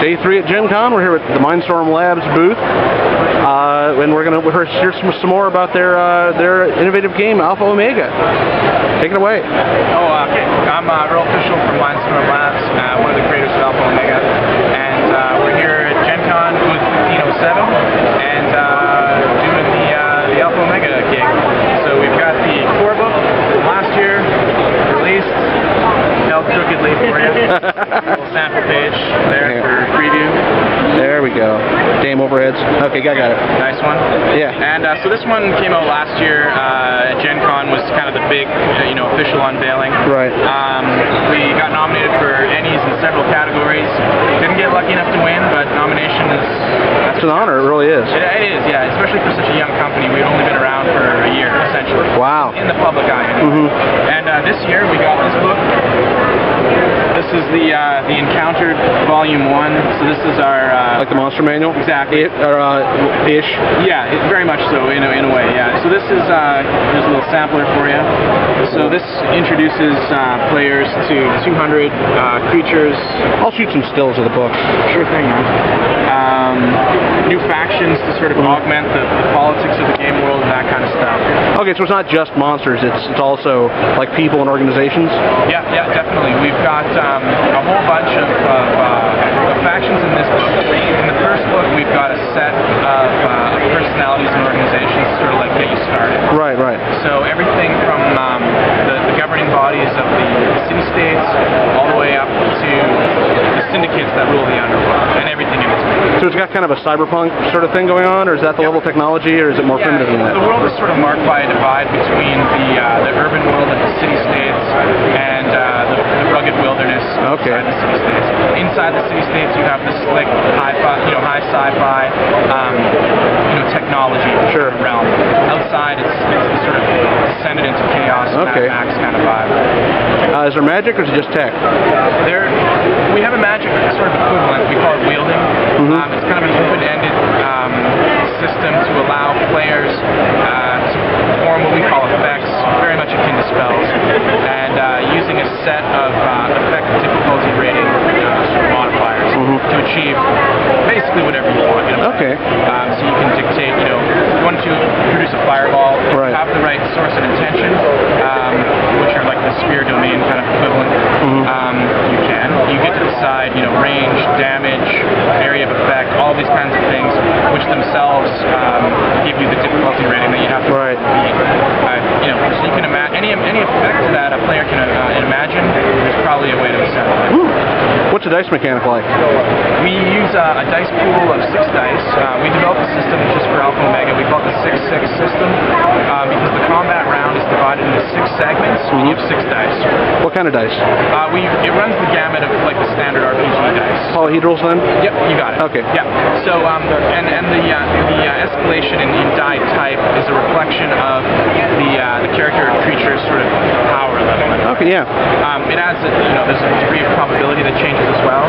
Day 3 at Gen Con. We're here at the Mindstorm Labs booth, and we're going to hear some more about their innovative game, Alpha Omega. Take it away. Okay. I'm Earl Official from Mindstorm Labs, one of the creators of Alpha Omega, and we're here at Gen Con booth 1507, and doing the Alpha Omega gig. So we've got the core book from last year, released, held crookedly for you. Little sample page there for preview. There we go. Damn overheads. Okay, got it. Nice one. Yeah. And so this one came out last year. Gen Con was kind of the big, official unveiling. Right. We got nominated for Ennies in several categories. Didn't get lucky enough to win, but nomination is... It's an honor, it really is. It is, yeah. Especially for such a young company. We've only been around for a year, essentially. Wow. In the public eye, anyway. And this year we got this book. This is the Encountered Volume 1. So this is our... like the Monster Manual? Exactly. Ish? Yeah, very much so, in a way, yeah. So this is, there's a little sampler for you. So this introduces players to 200 creatures. I'll shoot some stills of the book. Sure thing, man. New factions to sort of augment the politics of the game world and that kind of stuff. Okay, so it's not just monsters, it's also like people and organizations? Yeah, definitely. We've got a whole bunch of factions in this book. In the first book, we've got a set of personalities and organizations to sort of like get you started. Right. So everything from the governing bodies of the city-states all the way up to the syndicates that rule the underworld and everything in between. So it's got kind of a cyberpunk sort of thing going on, or is that the level of technology, or is it more primitive than that? The world is sort of marked by a divide between the urban world of the city-states and the rugged wilderness inside the city-states. Inside the city-states, you have the slick, high sci-fi, technology realm. Outside, it's sort of descended into chaos, Mad Max kind of vibe. Is there magic, or is it just tech? We have a magic sort of equivalent. We call it wielding. It's kind of an open-ended system to allow players to perform what we call effects, very much akin to spells, and using a set of effect difficulty rating modifiers to achieve basically whatever you want. So you can dictate, if you want to produce a fireball, if you have the right source and intention, which are like the sphere domain kind of equivalent, you can. You get to decide, range, damage, area of effect, all these kinds of things, which themselves give you the difficulty rating that you have to beat. So you can imagine any effect that a player can imagine. There's probably a way to assemble it. What's the dice mechanic like? We use a dice pool of 6 dice. We developed a system just for Alpha Omega. We call it the 6-6 system because the combat round is divided into 6 segments. We have 6 dice. What kind of dice? It runs the gamut of like the standard RPG dice. Polyhedrals then? Yep, you got it. Okay. Yeah. So and the escalation in die type is a reflection of the character or creature's sort of power level. Okay, yeah. It adds there's a degree of probability that changes as well,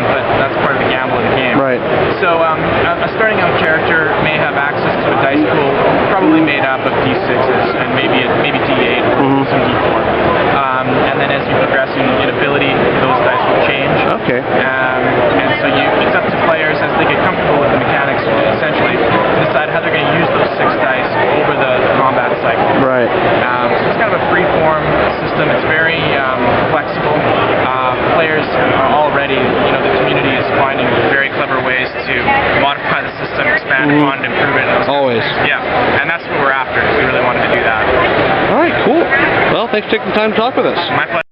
but that's part of the gamble of the game. Right. So a starting out character may have access to a dice pool probably made up of D6s and maybe D8 or some D4. And then as you progress in ability, those dice will change. Okay. And so it's up to players as they get comfortable with the mechanics, essentially, to decide how they're going to use those 6 dice over the combat cycle. Right. So it's kind of a free-form system. It's very flexible. Players are already, the community is finding very clever ways to modify the system, expand upon it, improve it. Always. Yeah, and that's what we're after. We really wanted to do that. All right, cool. Well, thanks for taking the time to talk with us. My pleasure.